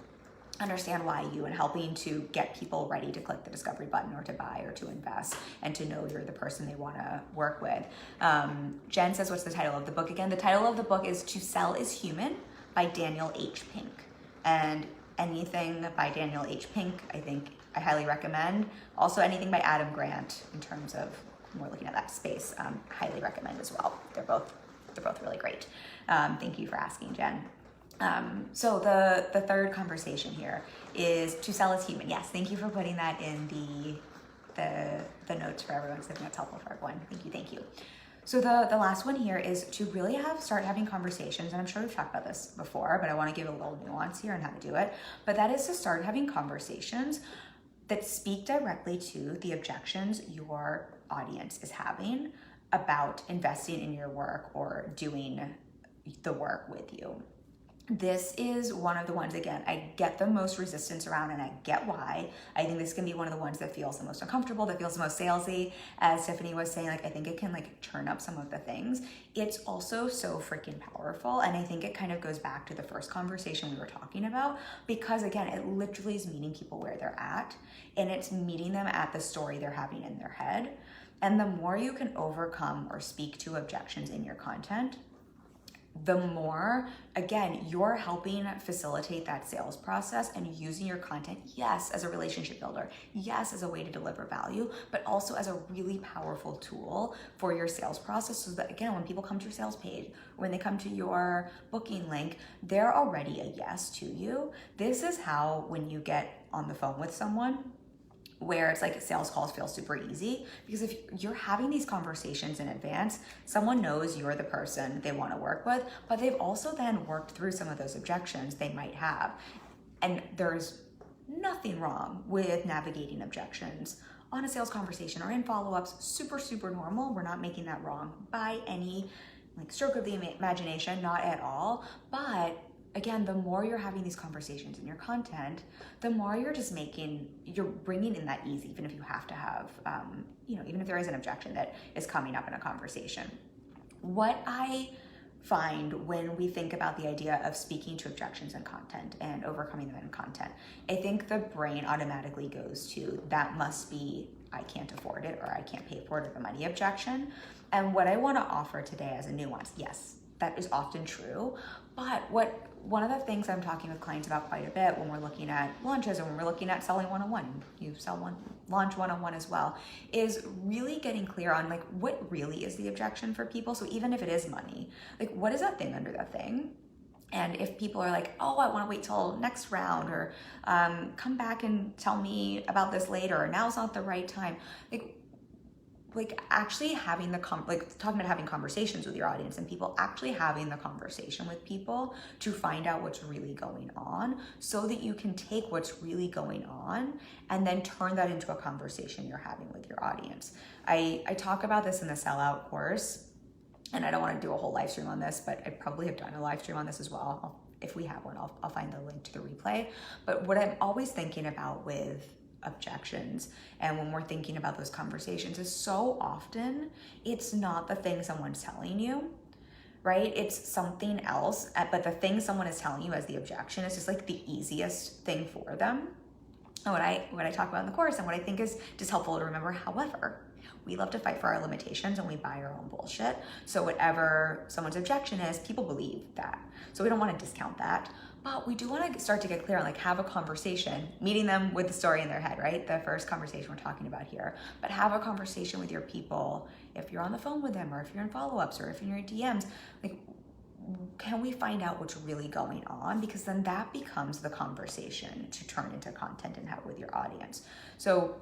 understand why you, and helping to get people ready to click the discovery button or to buy or to invest and to know you're the person they want to work with. Jen says, what's the title of the book again? The title of the book is To Sell is Human by Daniel H. Pink. And anything by Daniel H. Pink, I think I highly recommend. Also anything by Adam Grant, in terms of more looking at that space, highly recommend as well. They're both really great. Thank you for asking, Jen. So the third conversation here is to sell as human. Yes, thank you for putting that in the notes for everyone, so I think that's helpful for everyone. Thank you. So the last one here is to really start having conversations, and I'm sure we've talked about this before, but I want to give a little nuance here on how to do it. But that is to start having conversations that speak directly to the objections your audience is having about investing in your work or doing the work with you. This is one of the ones, again, I get the most resistance around, and I get why. I think this can be one of the ones that feels the most uncomfortable, that feels the most salesy. As Tiffany was saying, I think it can turn up some of the things. It's also so freaking powerful. And I think it kind of goes back to the first conversation we were talking about, because again, it literally is meeting people where they're at, and it's meeting them at the story they're having in their head. And the more you can overcome or speak to objections in your content, the more, again, you're helping facilitate that sales process and using your content, yes, as a relationship builder, yes, as a way to deliver value, but also as a really powerful tool for your sales process, so that, again, when people come to your sales page, when they come to your booking link, they're already a yes to you. This is how, when you get on the phone with someone, where it's sales calls feel super easy, because if you're having these conversations in advance, someone knows you're the person they want to work with, but they've also then worked through some of those objections they might have. And there's nothing wrong with navigating objections on a sales conversation or in follow-ups. Super normal. We're not making that wrong by any stroke of the imagination, not at all. But again, the more you're having these conversations in your content, the more you're bringing in that ease, even if you have to have, even if there is an objection that is coming up in a conversation. What I find when we think about the idea of speaking to objections in content and overcoming them in content, I think the brain automatically goes to, that must be, I can't afford it, or I can't pay for it, or the money objection. And what I want to offer today as a nuance, yes, that is often true, but one of the things I'm talking with clients about quite a bit when we're looking at launches and when we're looking at selling one-on-one, you sell launch one-on-one as well, is really getting clear on what really is the objection for people. So even if it is money, what is that thing under that thing? And if people are oh, I want to wait till next round, or come back and tell me about this later, or now's not the right time, like actually having the talking about having conversations with your audience and people, actually having the conversation with people to find out what's really going on, so that you can take what's really going on and then turn that into a conversation you're having with your audience. I talk about this in the Sellout course, and I don't want to do a whole live stream on this, but I probably have done a live stream on this as well. If we have one, I'll find the link to the replay. But what I'm always thinking about with objections and when we're thinking about those conversations is, so often it's not the thing someone's telling you, right? It's something else, but the thing someone is telling you as the objection is just like the easiest thing for them. And what I talk about in the course, and what I think is just helpful to remember, however, we love to fight for our limitations and we buy our own bullshit. So whatever someone's objection is, people believe that. So we don't want to discount that. But we do want to start to get clear on, like, have a conversation, meeting them with the story in their head, right? The first conversation we're talking about here. But have a conversation with your people. If you're on the phone with them, or if you're in follow-ups, or if you're in your DMs, like, can we find out what's really going on? Because then that becomes the conversation to turn into content and have it with your audience. So,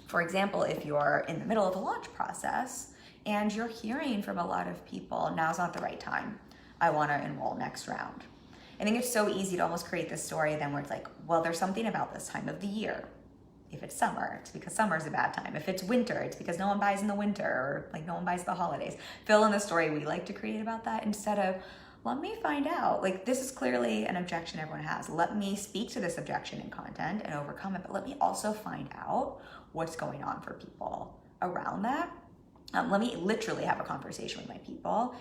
for example, if you're in the middle of a launch process and you're hearing from a lot of people, now's not the right time, I want to enroll next round. I think it's so easy to almost create this story then where it's like, well, there's something about this time of the year. If it's summer, it's because summer is a bad time. If it's winter, it's because no one buys in the winter, or like no one buys the holidays. Fill in the story we like to create about that, instead of, let me find out, like, this is clearly an objection everyone has. Let me speak to this objection in content and overcome it, but let me also find out what's going on for people around that. Let me literally have a conversation with my people.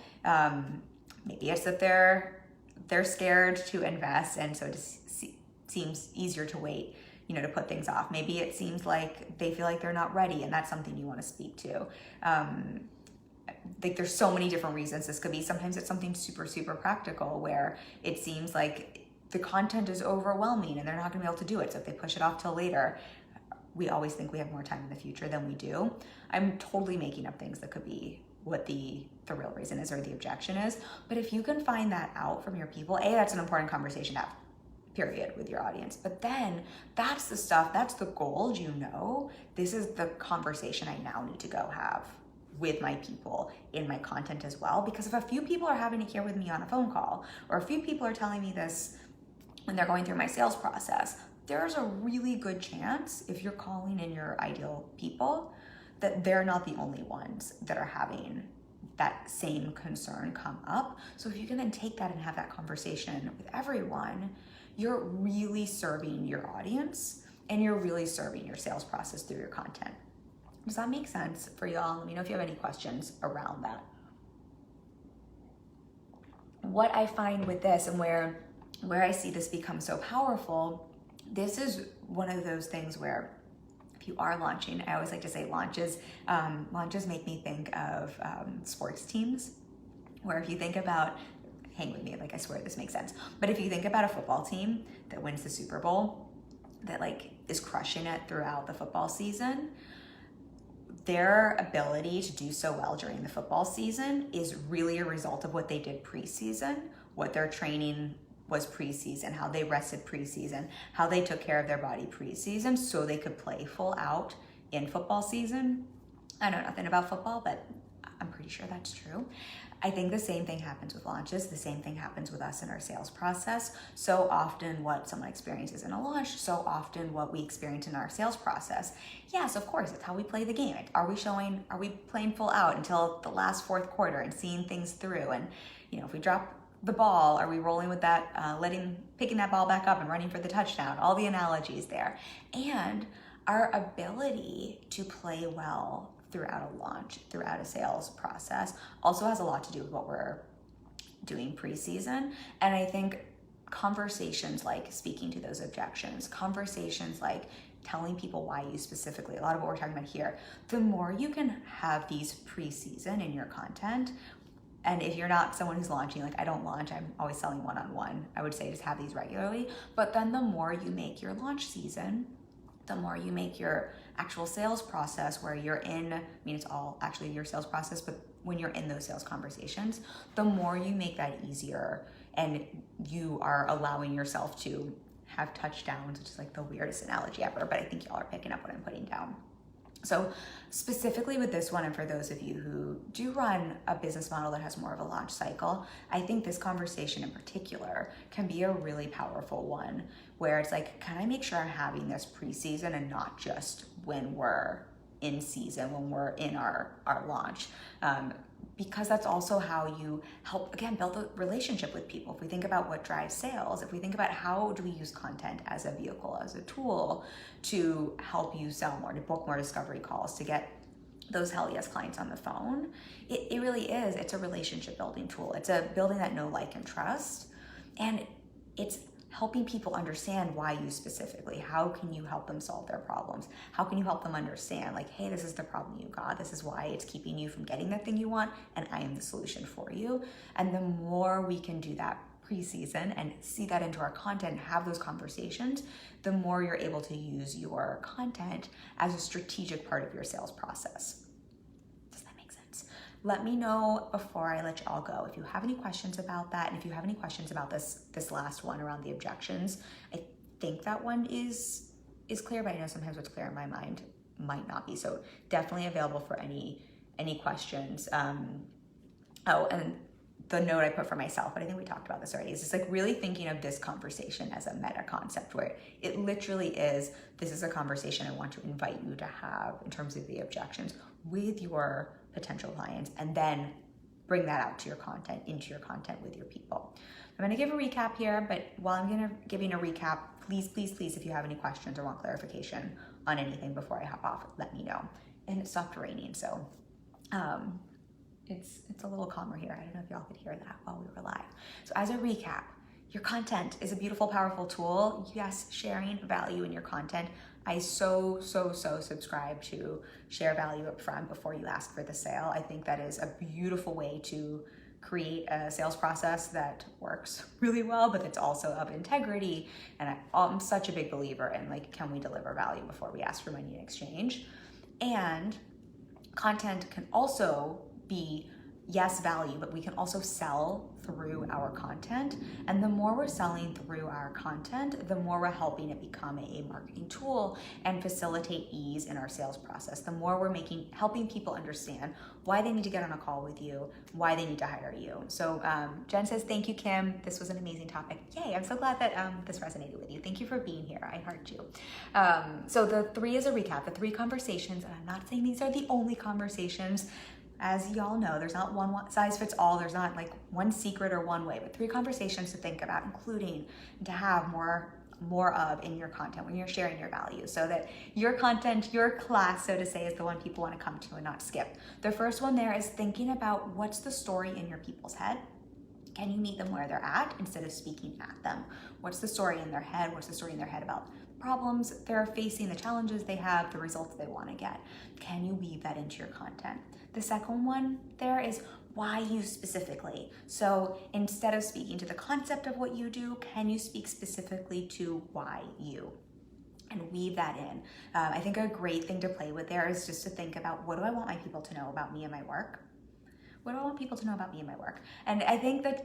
Maybe it's that they're scared to invest, and so it just seems easier to wait, to put things off. Maybe it seems like they feel like they're not ready, and that's something you want to speak to. Like, there's so many different reasons this could be. Sometimes it's something super, super practical where it seems like the content is overwhelming and they're not going to be able to do it. So if they push it off till later, we always think we have more time in the future than we do. I'm totally making up things that could be what the real reason is or the objection is. But if you can find that out from your people, that's an important conversation to have, period, with your audience. But then that's the stuff, that's the gold, this is the conversation I now need to go have with my people in my content as well. Because if a few people are having to hear with me on a phone call, or a few people are telling me this when they're going through my sales process, there's a really good chance, if you're calling in your ideal people, that they're not the only ones that are having that same concern come up. So if you can then take that and have that conversation with everyone, you're really serving your audience and you're really serving your sales process through your content. Does that make sense for y'all? Let me know if you have any questions around that. What I find with this, and where I see this become so powerful, this is one of those things where if you are launching, I always like to say launches make me think of sports teams, where if you think about, hang with me, like, I swear this makes sense, but if you think about a football team that wins the Super Bowl, that like is crushing it throughout the football season, their ability to do so well during the football season is really a result of what they did preseason, what their training was preseason, how they rested preseason, how they took care of their body preseason so they could play full out in football season. I know nothing about football, but I'm pretty sure that's true. I think the same thing happens with launches. The same thing happens with us in our sales process. So often what someone experiences in a launch, so often what we experience in our sales process. Yes, of course, it's how we play the game. Are we playing full out until the last fourth quarter and seeing things through? And if we drop the ball, are we rolling with that, picking that ball back up and running for the touchdown? All the analogies there. And our ability to play well throughout a launch, throughout a sales process, also has a lot to do with what we're doing preseason. And I think conversations like speaking to those objections, conversations like telling people why you specifically, a lot of what we're talking about here, the more you can have these preseason in your content. And if you're not someone who's launching, like I don't launch, I'm always selling one-on-one, I would say just have these regularly. But then the more you make your launch season, the more you make your actual sales process where you're in, it's all actually your sales process, but when you're in those sales conversations, the more you make that easier and you are allowing yourself to have touchdowns, which is like the weirdest analogy ever, but I think y'all are picking up what I'm putting down. So specifically with this one, and for those of you who do run a business model that has more of a launch cycle, I think this conversation in particular can be a really powerful one where it's like, can I make sure I'm having this pre-season and not just when we're in season, when we're in our launch? Because that's also how you help, again, build a relationship with people. If we think about what drives sales, if we think about how do we use content as a vehicle, as a tool to help you sell more, to book more discovery calls, to get those hell yes clients on the phone, it really is. It's a relationship building tool. It's a building that know, like, and trust. And it's helping people understand why you specifically. How can you help them solve their problems? How can you help them understand, like, hey, this is the problem you got. This is why it's keeping you from getting the thing you want, and I am the solution for you. And the more we can do that pre-season and see that into our content, have those conversations, the more you're able to use your content as a strategic part of your sales process. Does that make sense? Let me know before I let you all go if you have any questions about that, and if you have any questions about this last one around the objections. I think that one is clear, but I know sometimes what's clear in my mind might not be. So definitely available for any questions. Oh, and the note I put for myself, but I think we talked about this already, is just like really thinking of this conversation as a meta concept where it literally is, this is a conversation I want to invite you to have in terms of the objections with your potential clients, and then bring that out to your content, into your content with your people. I'm gonna give a recap here, but while I'm giving a recap, please, if you have any questions or want clarification on anything before I hop off, let me know. And it stopped raining, so it's a little calmer here. I don't know if y'all could hear that while we were live. So as a recap, your content is a beautiful, powerful tool. Yes, sharing value in your content. I so subscribe to share value up front before you ask for the sale. I think that is a beautiful way to create a sales process that works really well, but it's also of integrity. And I'm such a big believer in, like, can we deliver value before we ask for money in exchange? And content can also be, yes, value, but we can also sell through our content. And the more we're selling through our content, the more we're helping it become a marketing tool and facilitate ease in our sales process. The more we're helping people understand why they need to get on a call with you, why they need to hire you. So Jen says, thank you, Kim. This was an amazing topic. Yay, I'm so glad that this resonated with you. Thank you for being here. I heart you. So the 3 is a recap, the 3 conversations, and I'm not saying these are the only conversations. As y'all know, there's not one size fits all. There's not like one secret or one way, but 3 conversations to think about, including to have more of in your content when you're sharing your value, so that your content, your class, so to say, is the one people want to come to and not skip. The first one there is thinking about what's the story in your people's head. Can you meet them where they're at instead of speaking at them? What's the story in their head? What's the story in their head about problems they're facing, the challenges they have, the results they want to get? Can you weave that into your content? The second one there is why you specifically. So instead of speaking to the concept of what you do, can you speak specifically to why you? And weave that in. I think a great thing to play with there is just to think about, what do I want my people to know about me and my work? What do I want people to know about me and my work? And I think that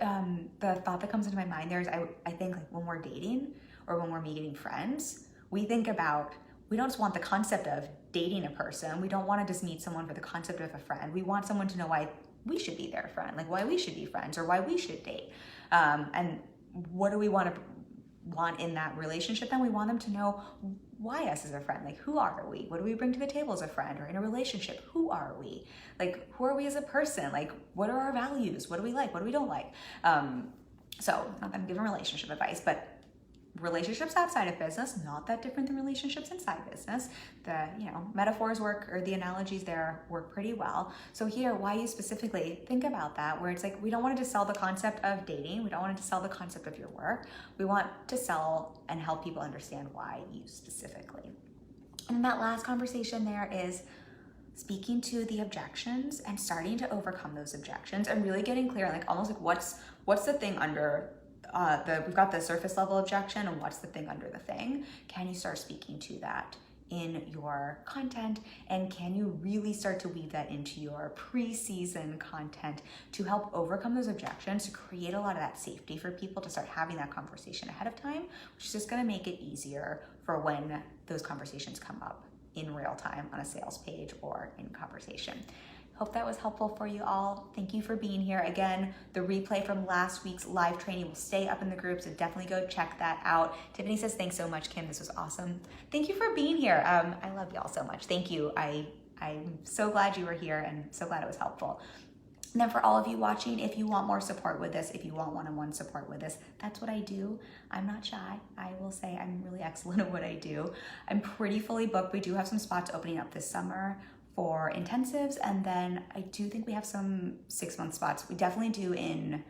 the thought that comes into my mind there is, I think, like, when we're dating or when we're meeting friends, we think about, we don't just want the concept of dating a person. We don't want to just meet someone for the concept of a friend. We want someone to know why we should be their friend, like why we should be friends or why we should date. And what do we want in that relationship? Then we want them to know why us as a friend. Like, who are we? What do we bring to the table as a friend? Or in a relationship, who are we? Like, who are we as a person? Like, what are our values? What do we like? What do we don't like? So not that I'm giving relationship advice, but relationships outside of business, not that different than relationships inside business. The metaphors work, or the analogies there work pretty well. So here, why you specifically, think about that, where it's like, we don't want to just sell the concept of dating. We don't want to sell the concept of your work. We want to sell and help people understand why you specifically. And that last conversation there is speaking to the objections and starting to overcome those objections and really getting clear, like almost like what's the thing under we've got the surface level objection, and what's the thing under the thing? Can you start speaking to that in your content? And can you really start to weave that into your pre-season content to help overcome those objections, to create a lot of that safety for people to start having that conversation ahead of time, which is just going to make it easier for when those conversations come up in real time on a sales page or in conversation. Hope that was helpful for you all. Thank you for being here. Again, the replay from last week's live training will stay up in the group, so definitely go check that out. Tiffany says, thanks so much, Kim. This was awesome. Thank you for being here. I love y'all so much. Thank you. I'm so glad you were here and so glad it was helpful. And then for all of you watching, if you want more support with this, if you want one-on-one support with this, that's what I do. I'm not shy. I will say I'm really excellent at what I do. I'm pretty fully booked. We do have some spots opening up this summer for intensives, and then I do think we have some 6-month spots. We definitely do in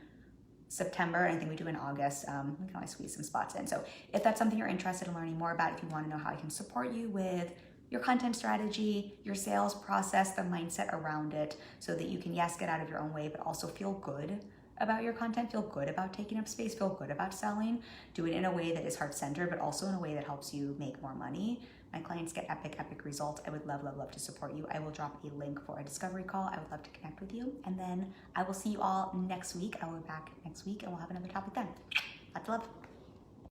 September, and I think we do in August. We can always squeeze some spots in. So if that's something you're interested in learning more about, if you want to know how I can support you with your content strategy, your sales process, the mindset around it, so that you can, yes, get out of your own way, but also feel good about your content, feel good about taking up space, feel good about selling, do it in a way that is heart-centered, but also in a way that helps you make more money. My clients get epic results. I would love to support you. I will drop a link for a discovery call. I would love to connect with you. And then I will see you all next week. I will be back next week and we'll have another topic then. Lots of love.